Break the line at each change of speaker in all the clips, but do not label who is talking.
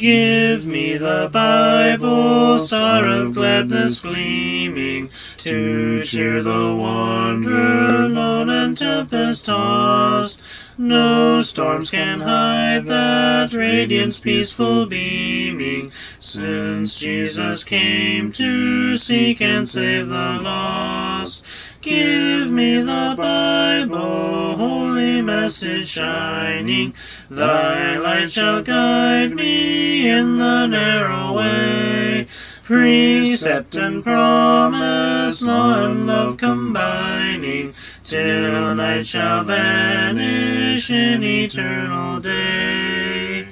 Give me the Bible, star of gladness gleaming, to cheer the wanderer lone and tempest-tossed. No storms can hide that radiance peaceful beaming, since Jesus came to seek and save the lost. Give me the Bible, holy message shining, thy light shall guide me in the narrow way. Precept and promise, law and love combining, till night shall vanish in eternal day.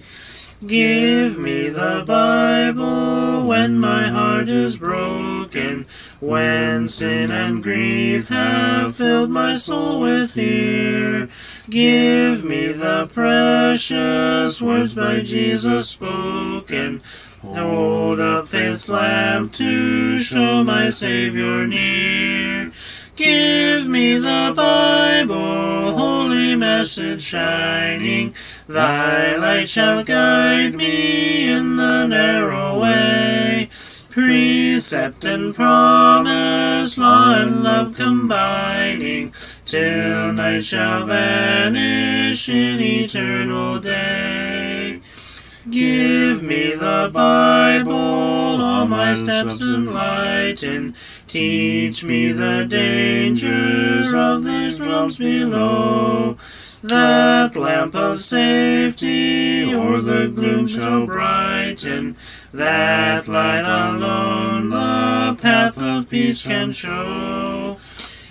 Give me the Bible when my heart is broken, when sin and grief have filled my soul with fear. Give me the precious words by Jesus spoken. Hold up faith's lamp to show my Savior near. Give me the Bible, holy message shining, thy light shall guide me in the narrow way. Precept and promise, law and love combining, till night shall vanish in eternal day. Give me the Bible, all my steps enlighten, teach me the dangers of these realms below. That lamp of safety o'er the gloom shall brighten, that light alone the path of peace can show.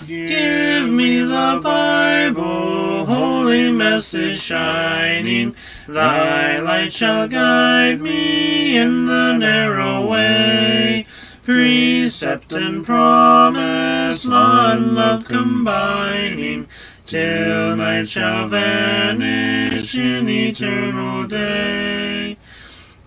Give me the Bible, holy message shining, thy light shall guide me in the narrow way. Precept and promise, law and love combining, till night shall vanish in eternal day.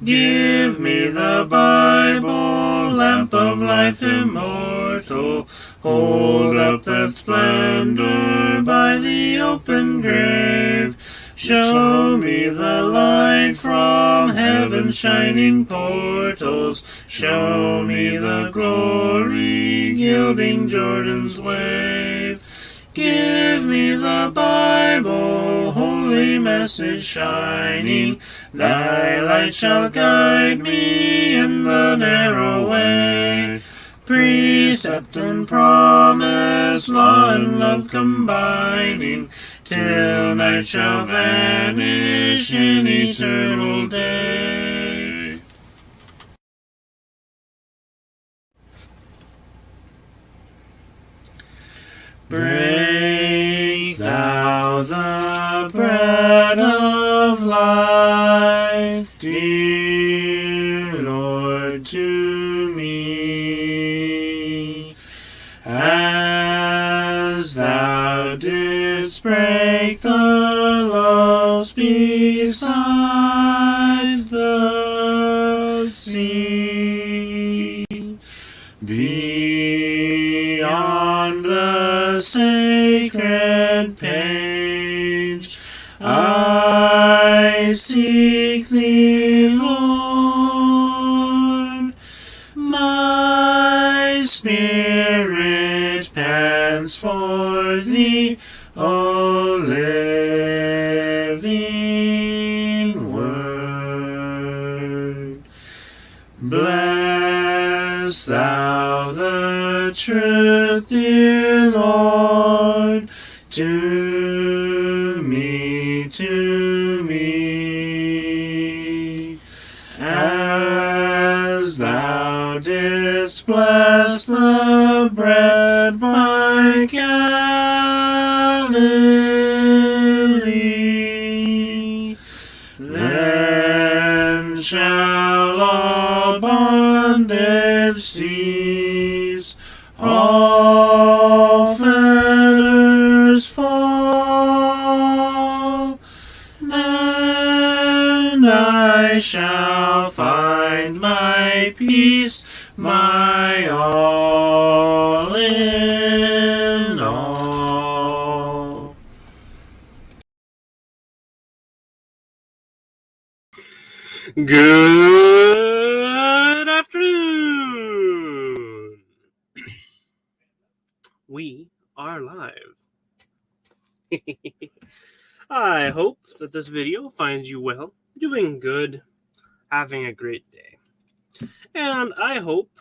Give me the Bible, lamp of life immortal, hold up the splendor by the open grave. Show me the light from heaven's shining portals, show me the glory gilding Jordan's wave. Give me the Bible, holy message shining, thy light shall guide me in the narrow way. Precept and promise, law and love combining, till night shall vanish in eternal day. Break thou the bread of life, dear Lord, to me, as thou didst break the loaves beside the sea. Beyond the sacred page, I seek thee, Lord. My spirit pants for thee, O living word. Bless thou the truth, dear Lord, to me, as thou didst bless the bread by Galilee. Then shall all bondage cease, all fetters fall, and I shall find my peace, my all in all.
Good afternoon. We are live. I hope that this video finds you well, doing good, having a great day. And I hope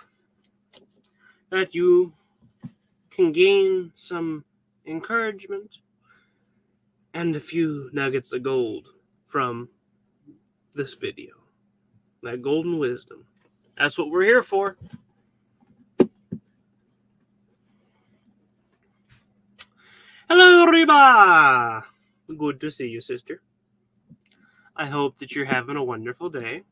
that you can gain some encouragement and a few nuggets of gold from this video. That golden wisdom. That's what we're here for. Hello, Reba! Good to see you, sister. I hope that you're having a wonderful day.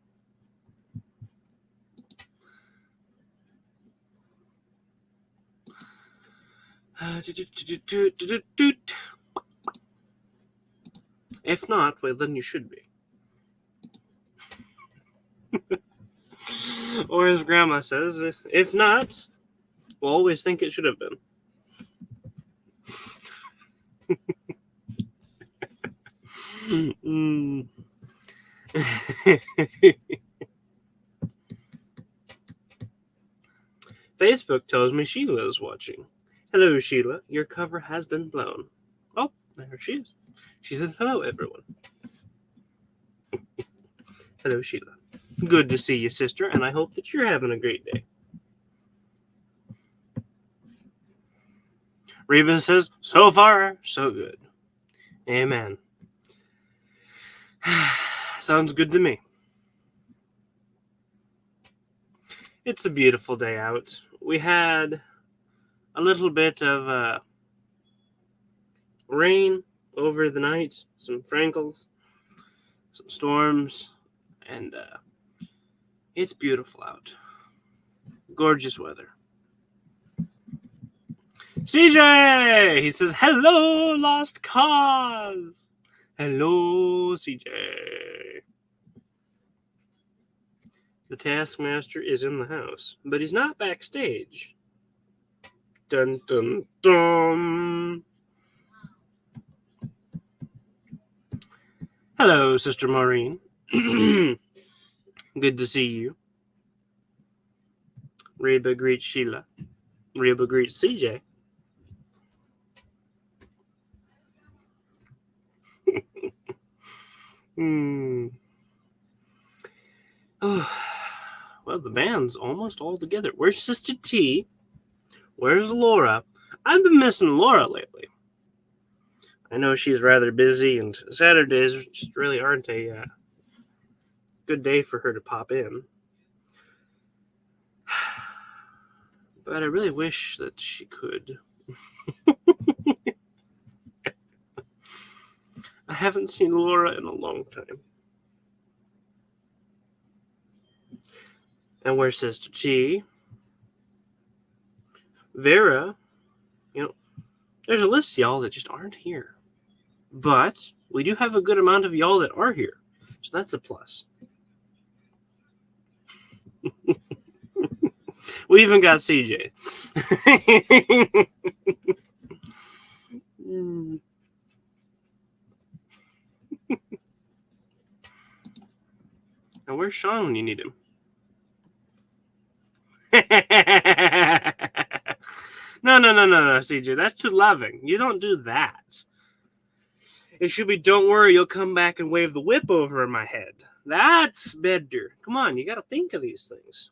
If not, well, then you should be. Or as Grandma says, if not, we'll always think it should have been. Facebook tells me Sheila is watching. Hello, Sheila. Your cover has been blown. Oh, there she is. She says, hello, everyone. Hello, Sheila. Good to see you, sister, and I hope that you're having a great day. Reba says, so far, so good. Amen. Sounds good to me. It's a beautiful day out. We had a little bit of rain over the night, some frankles, some storms, and it's beautiful out. Gorgeous weather. CJ! He says, hello, lost cause. Hello, CJ. The Taskmaster is in the house, but he's not backstage. Dun, dun, dun. Hello, Sister Maureen. Good to see you. Reba greets Sheila. Reba greets CJ. Oh, well, the band's almost all together. Where's Sister T? Where's Laura? I've been missing Laura lately. I know she's rather busy, and Saturdays just really aren't a good day for her to pop in. But I really wish that she could. I haven't seen Laura in a long time. And where's Sister T? Vera, there's a list of y'all that just aren't here. But we do have a good amount of y'all that are here. So that's a plus. We even got CJ. And where's Sean when you need him? No, CJ. That's too loving. You don't do that. It should be, don't worry, you'll come back and wave the whip over my head. That's better. Come on, you got to think of these things.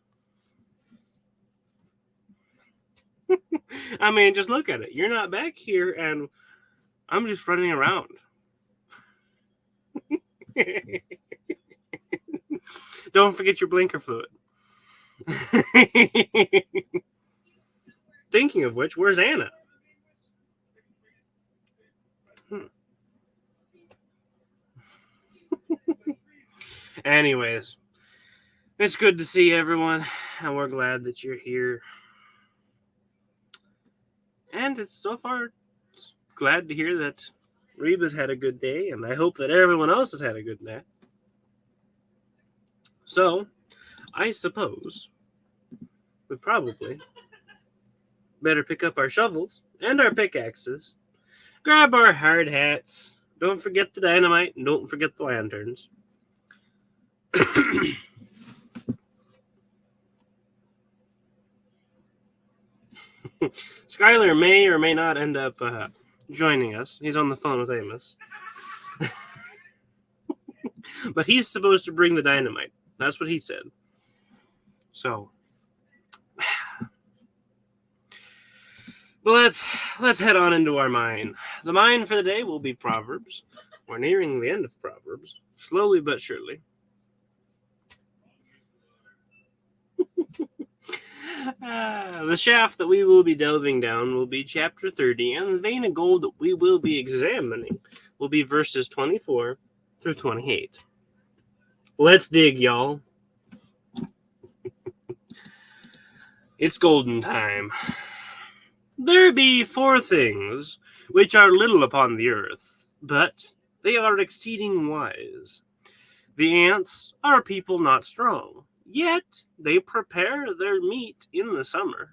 I mean, just look at it. You're not back here, and I'm just running around. Don't forget your blinker fluid. Thinking of which, where's Anna? Anyways, it's good to see everyone, and we're glad that you're here. And it's so far glad to hear that Reba's had a good day, and I hope that everyone else has had a good day. So, I suppose we probably better pick up our shovels and our pickaxes, grab our hard hats, don't forget the dynamite, and don't forget the lanterns. Skylar may or may not end up joining us. He's on the phone with Amos. But he's supposed to bring the dynamite. That's what he said. So, well, let's head on into our mine. The mine for the day will be Proverbs. We're nearing the end of Proverbs, slowly but surely. The shaft that we will be delving down will be chapter 30, and the vein of gold that we will be examining will be verses 24 through 28. Let's dig, y'all. It's golden time. There be 4 things which are little upon the earth, but they are exceeding wise. The ants are a people not strong, yet they prepare their meat in the summer.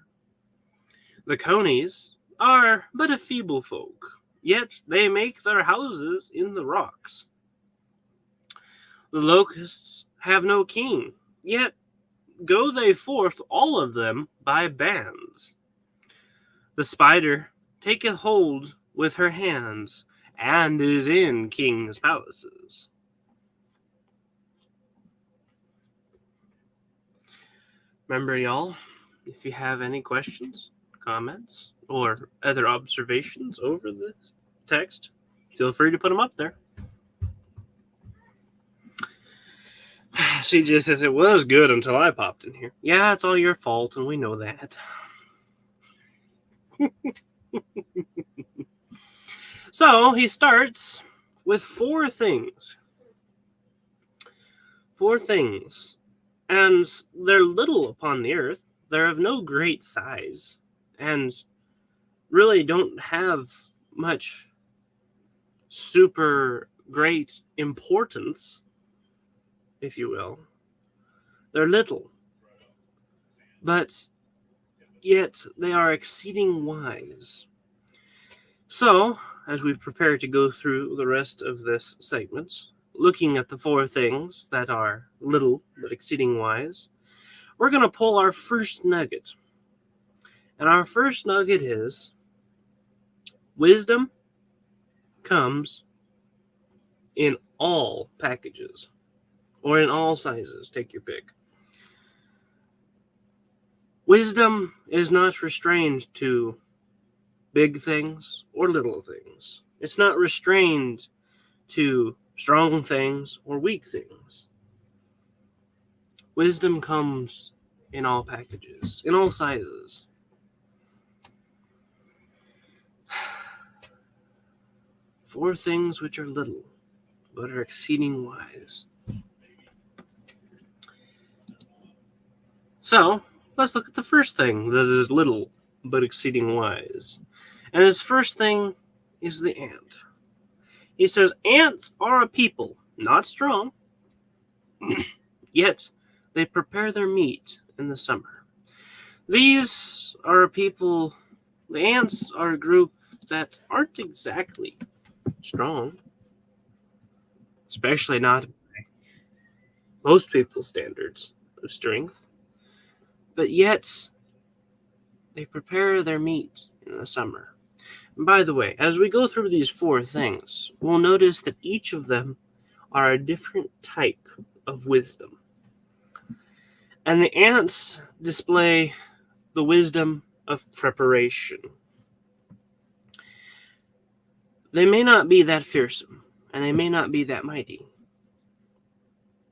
The conies are but a feeble folk, yet they make their houses in the rocks. The locusts have no king, yet go they forth all of them by bands. The spider taketh hold with her hands, and is in kings' palaces. Remember, y'all, if you have any questions, comments, or other observations over the text, feel free to put them up there. CJ says it was good until I popped in here. Yeah, it's all your fault, and we know that. So he starts with 4 things. 4 things. And they're little upon the earth. They're of no great size. And really don't have much super great importance, if you will. They're little. But yet they are exceeding wise. So, as we prepare to go through the rest of this segment, looking at the 4 things that are little but exceeding wise, we're going to pull our first nugget. And our first nugget is, wisdom comes in all packages, or in all sizes, take your pick. Wisdom is not restrained to big things or little things. It's not restrained to strong things or weak things. Wisdom comes in all packages, in all sizes. Four things which are little, but are exceeding wise. So, let's look at the first thing that is little, but exceeding wise. And his first thing is the ant. He says, ants are a people, not strong, yet they prepare their meat in the summer. These are a people, the ants are a group that aren't exactly strong, especially not by most people's standards of strength, but yet they prepare their meat in the summer. And by the way, as we go through these four things, we'll notice that each of them are a different type of wisdom. And the ants display the wisdom of preparation. They may not be that fearsome, and they may not be that mighty.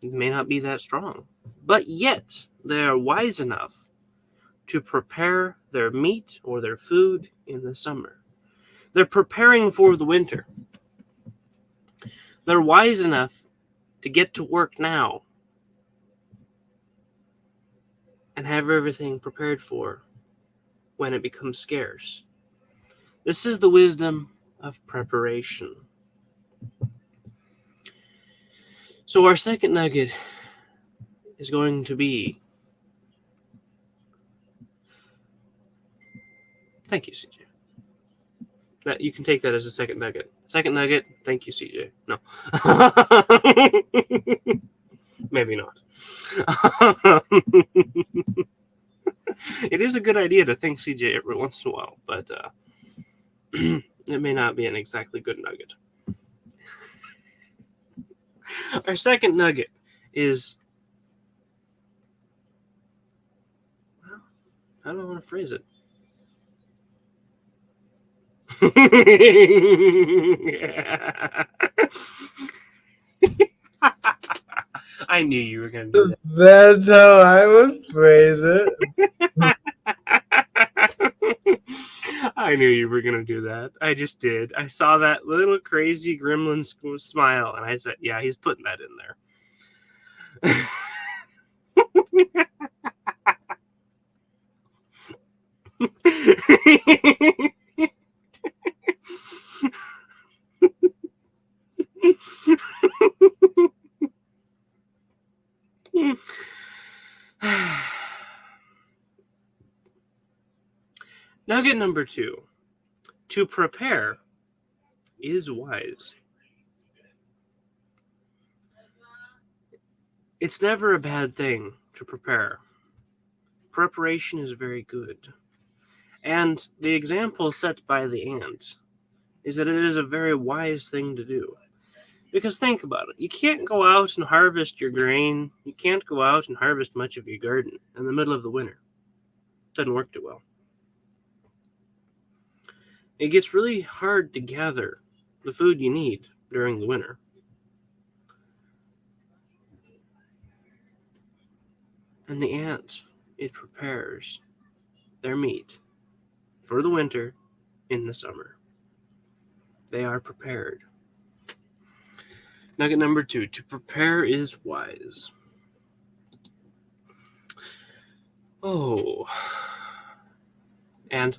They may not be that strong, but yet they are wise enough to prepare their meat or their food in the summer. They're preparing for the winter. They're wise enough to get to work now and have everything prepared for when it becomes scarce. This is the wisdom of preparation. So our second nugget is going to be... Thank you, CJ. That you can take that as a second nugget. Second nugget, thank you, CJ. No. Maybe not. It is a good idea to thank CJ every once in a while, but it may not be an exactly good nugget. Our second nugget is, well, how do I want to phrase it? I knew you were going to do that.
That's how I would phrase it.
I knew you were going to do that. I just did. I saw that little crazy gremlin smile, and I said, yeah, he's putting that in there. Nugget number 2. To prepare is wise. It's never a bad thing to prepare. Preparation is very good. And the example set by the ant is that it is a very wise thing to do. Because think about it. You can't go out and harvest your grain. You can't go out and harvest much of your garden in the middle of the winter. It doesn't work too well. It gets really hard to gather the food you need during the winter. And the ant, it prepares their meat for the winter in the summer. They are prepared. Nugget number 2, to prepare is wise. Oh. And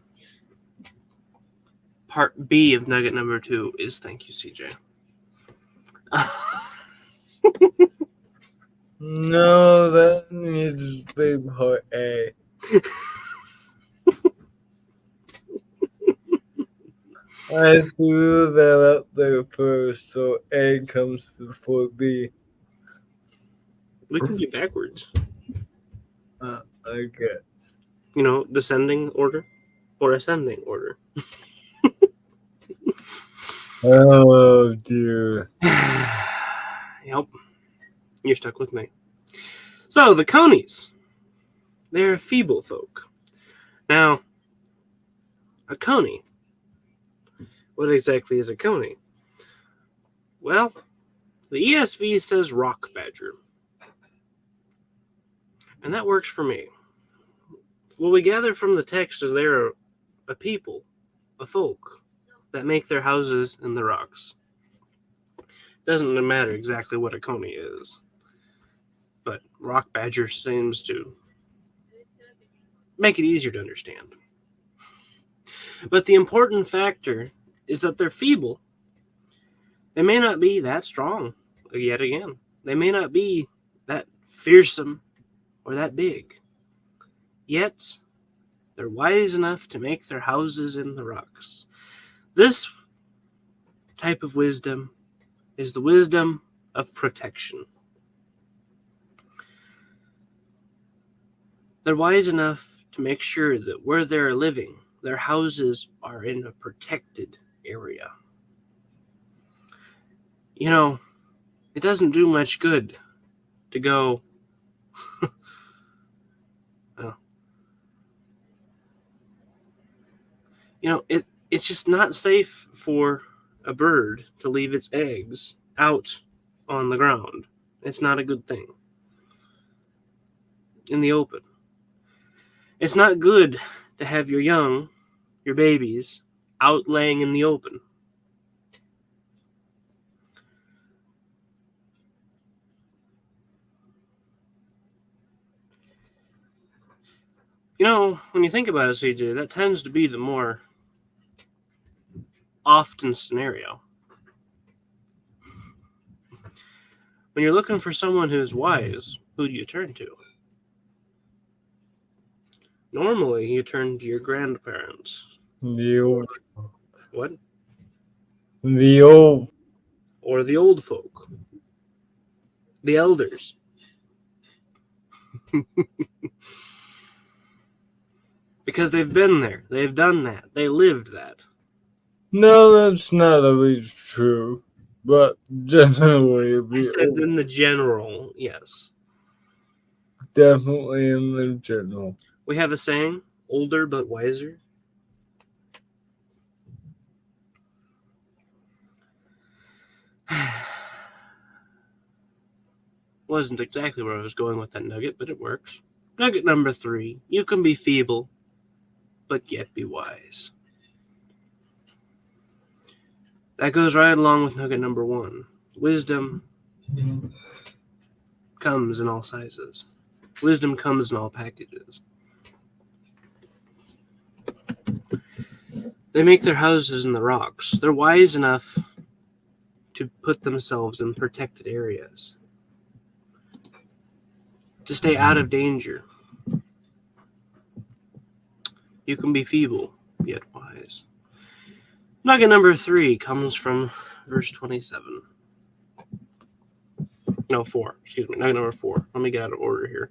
part B of nugget number 2 is thank you, CJ.
No, that needs big part A. I threw that up there first, so A comes before B.
We can be backwards.
Okay.
You know, descending order or ascending order.
Oh, dear.
Yep. You're stuck with me. So, the conies. They're feeble folk. Now, a coney. What exactly is a coney? Well, the ESV says rock badger. And that works for me. What we gather from the text is they're a people, a folk, that make their houses in the rocks. Doesn't matter exactly what a coney is, but rock badger seems to make it easier to understand. But the important factor is that they're feeble. They may not be that strong, yet again. They may not be that fearsome or that big. Yet, they're wise enough to make their houses in the rocks. This type of wisdom is the wisdom of protection. They're wise enough to make sure that where they're living, their houses are in a protected area. You know, it doesn't do much good to go, it's just not safe for a bird to leave its eggs out on the ground. It's not a good thing. In the open. It's not good to have your young, your babies, out laying in the open. You know, when you think about it, CJ, that tends to be the more often scenario. When you're looking for someone who's wise, who do you turn to? Normally, you turn to your grandparents.
The old.
What?
The old.
Or the old folk. The elders. Because they've been there. They've done that. They lived that.
No, that's not always true. But generally,
I said in the general, yes.
Definitely in the general.
We have a saying, older but wiser. Wasn't exactly where I was going with that nugget, but it works. Nugget number 3. You can be feeble, but yet be wise. That goes right along with nugget number 1. Wisdom comes in all sizes. Wisdom comes in all packages. They make their houses in the rocks. They're wise enough to put themselves in protected areas, to stay out of danger. You can be feeble, yet wise. Nugget number 3 comes from verse 27. No, 4. Excuse me. Nugget number 4. Let me get out of order here.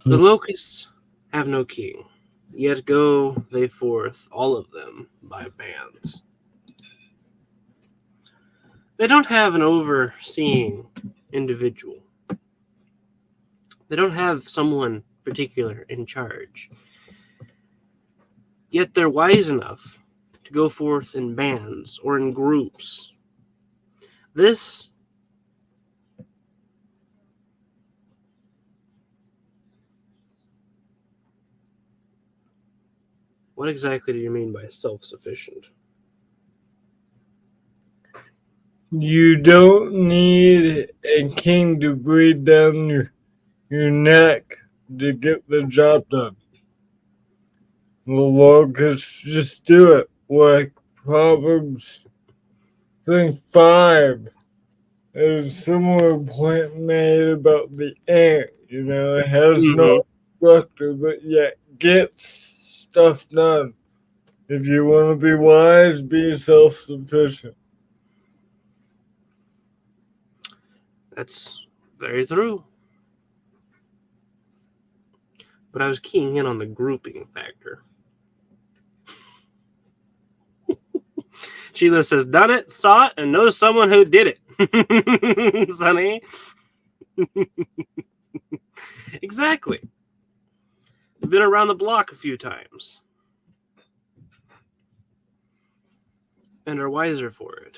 The locusts have no king, yet go they forth, all of them, by bands. They don't have an overseeing individual. They don't have someone particular in charge. Yet they're wise enough to go forth in bands or in groups. This What exactly do you mean by self-sufficient?
You don't need a king to breathe down your neck to get the job done. The locusts just do it, like Proverbs 5. There's a similar point made about the ant. It has no structure, but yet gets stuff done. If you want to be wise, be self-sufficient.
That's very true. But I was keying in on the grouping factor. Sheila says, done it, saw it, and knows someone who did it. Sonny. Exactly. I've been around the block a few times. And are wiser for it.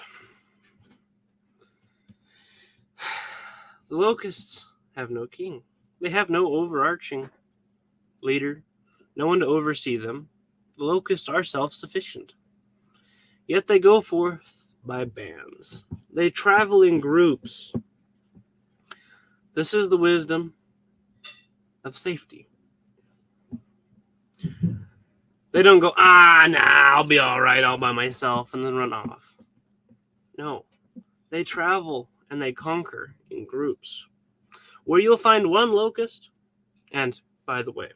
The locusts have no king. They have no overarching leader, no one to oversee them. The locusts are self-sufficient. Yet they go forth by bands. They travel in groups. This is the wisdom of safety. They don't go, I'll be all right all by myself and then run off. No, they travel and they conquer in groups. Where you'll find one locust, and by the way,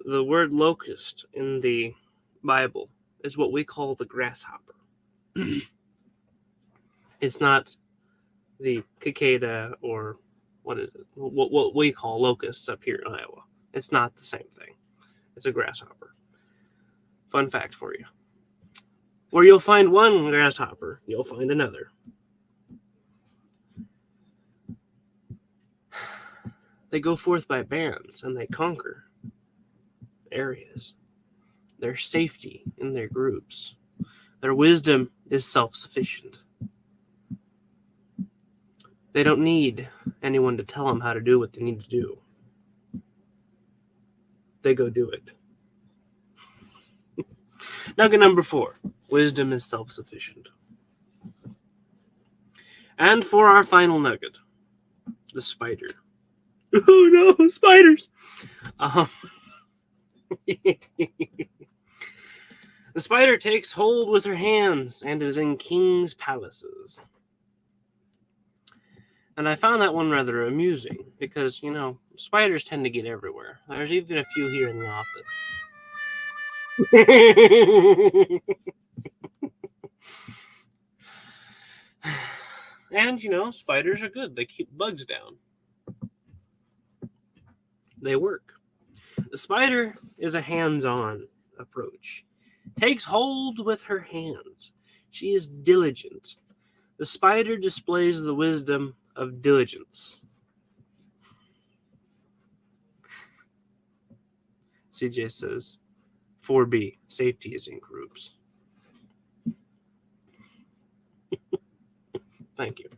the word locust in the Bible is what we call the grasshopper. It's not the cicada or what is it? What we call locusts up here in Iowa. It's not the same thing. It's a grasshopper. Fun fact for you. Where you'll find one grasshopper, you'll find another. They go forth by bands and they conquer areas. Their safety in their groups. Their wisdom is self-sufficient. They don't need anyone to tell them how to do what they need to do. They go do it. Nugget number 4. Wisdom is self-sufficient. And for our final nugget, the spider. Oh no, spiders! The spider takes hold with her hands and is in kings' palaces. And I found that one rather amusing because, spiders tend to get everywhere. There's even a few here in the office. And, spiders are good. They keep bugs down. they work. The spider is a hands-on approach. Takes hold with her hands. She is diligent. The spider displays the wisdom of diligence. CJ says 4B, safety is in groups. Thank you.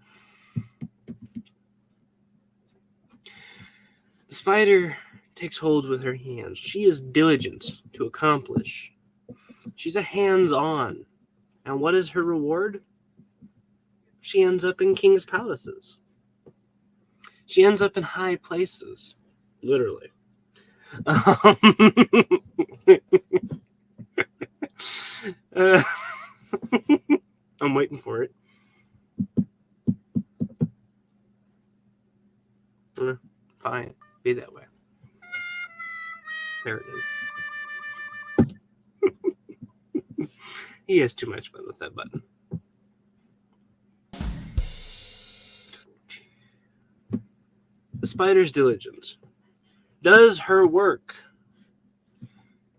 The spider takes hold with her hands. She is diligent to accomplish. She's a hands-on. And what is her reward? She ends up in king's palaces. She ends up in high places, literally. I'm waiting for it. Fine, be that way. There it is. He has too much fun with that button. The spider's diligent. Does her work.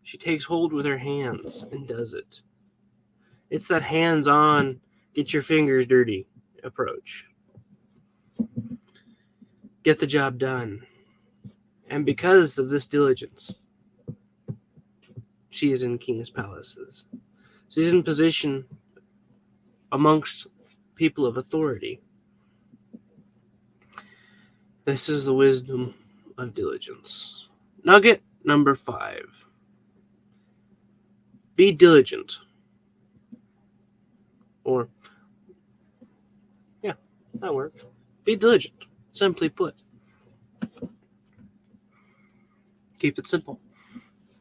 She takes hold with her hands and does it. It's that hands-on, get your fingers dirty approach. Get the job done. And because of this diligence, she is in king's palaces. She's in position amongst people of authority. This is the wisdom of diligence. Nugget number 5. Be diligent. Or, yeah, that works. Be diligent, simply put. Keep it simple.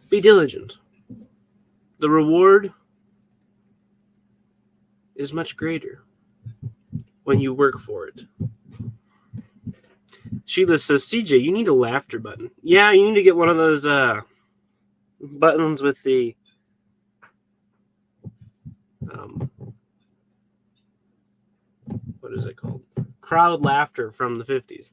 Be diligent. The reward is much greater when you work for it. Sheila says, CJ, you need a laughter button. Yeah, you need to get one of those buttons with the what is it called? Crowd laughter from the 50s.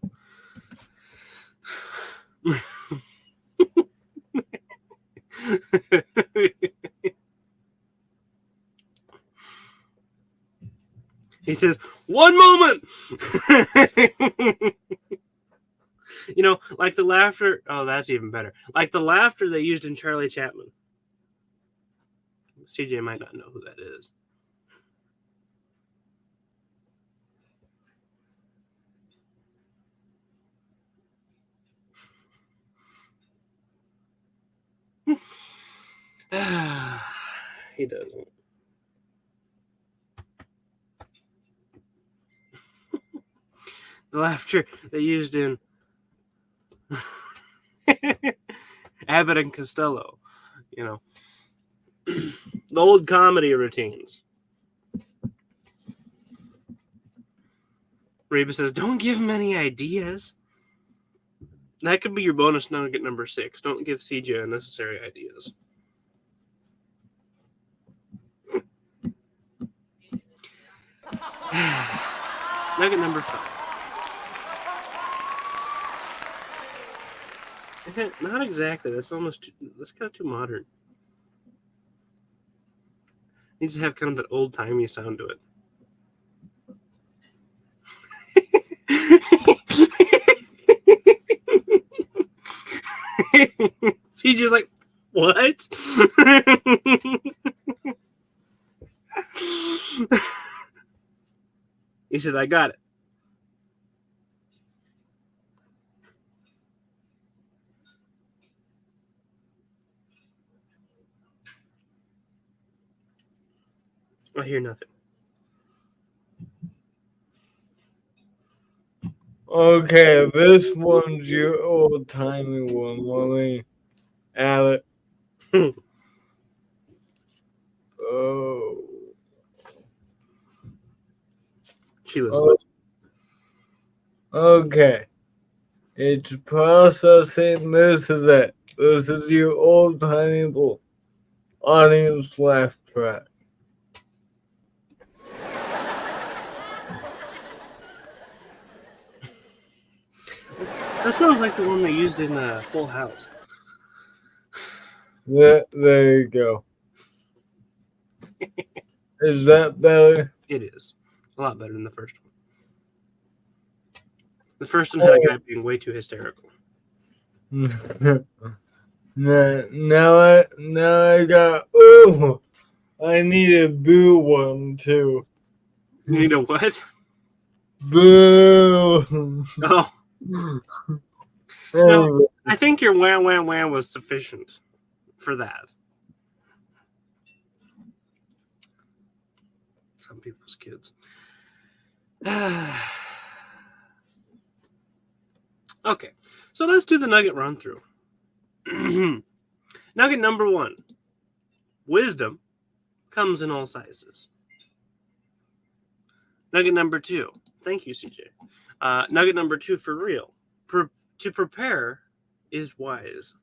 He says, 1 moment. You know, like the laughter. Oh, that's even better. Like the laughter they used in Charlie Chaplin. CJ might not know who that is. He doesn't. The laughter they used in Abbott and Costello, you know, the old comedy routines. Reba says, don't give him any ideas. That could be your bonus nugget number 6. Don't give CJ unnecessary ideas. Nugget number 5. Not exactly. That's almost that's kind of too modern. Needs to have kind of that old-timey sound to it. CJ's like, what? He says, I got it. I hear nothing.
Okay, this one's your old-timey one. Let me add it. Oh.
She lives.
Okay. It's processing. This is it. This is your old-timey audience laugh track.
That sounds like the one they used in Full House.
There you go. Is that better?
It is. A lot better than the first one. The first one had a guy being way too hysterical.
now I got. Ooh, I need a boo one too.
You need a what?
Boo.
Oh. No, I think your wham wham wham was sufficient for that. Some people's kids. Okay, so let's do the nugget run through. Nugget number 1. Wisdom comes in all sizes. Nugget number 2. Thank you, CJ. Nugget number 2 for real. To prepare is wise.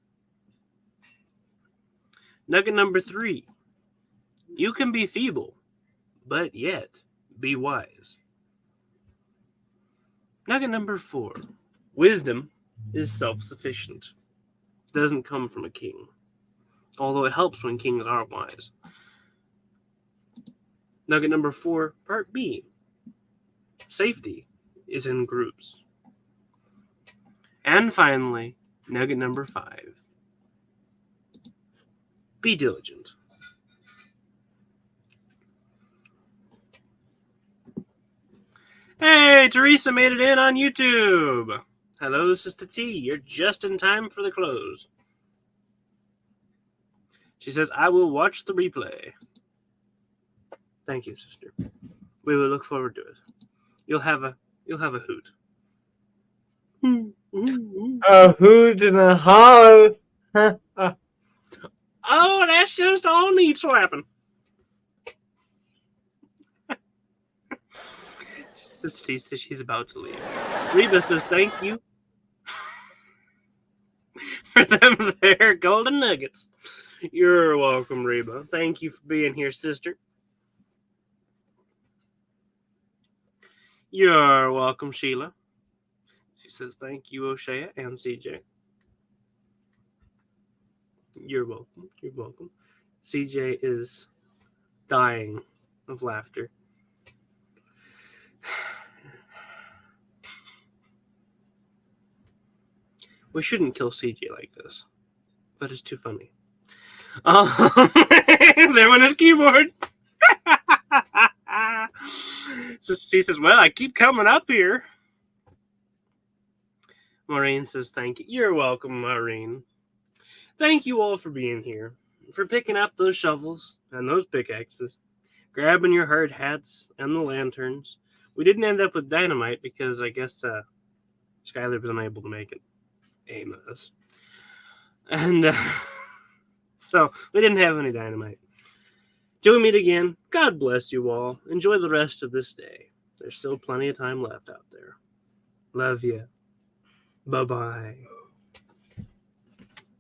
Nugget number 3. You can be feeble, but yet be wise. Nugget number 4. Wisdom is self-sufficient. It doesn't come from a king, although it helps when kings are wise. Nugget number 4, part B. Safety is in groups. And finally, nugget number 5. Be diligent. Hey, Teresa made it in on YouTube. Hello, Sister T. You're just in time for the close. She says, I will watch the replay. Thank you, sister. We will look forward to it. You'll have a hoot.
A hoot and a holler.
Oh, that's just all need slapping. Sister T says she's about to leave. Reba says thank you for them there golden nuggets. You're welcome, Reba. Thank you for being here, sister. You're welcome, Sheila. She says thank you, Oshea and CJ. You're welcome. You're welcome. CJ is dying of laughter. We shouldn't kill CJ like this, but it's too funny. There went his keyboard. So she says, well, I keep coming up here. Maureen says, thank you. You're welcome, Maureen. Thank you all for being here, for picking up those shovels and those pickaxes, grabbing your hard hats and the lanterns. We didn't end up with dynamite because I guess Skylar was unable to make it. Amos. And so we didn't have any dynamite. Till we meet again, God bless you all. Enjoy the rest of this day. There's still plenty of time left out there. Love you. Bye-bye.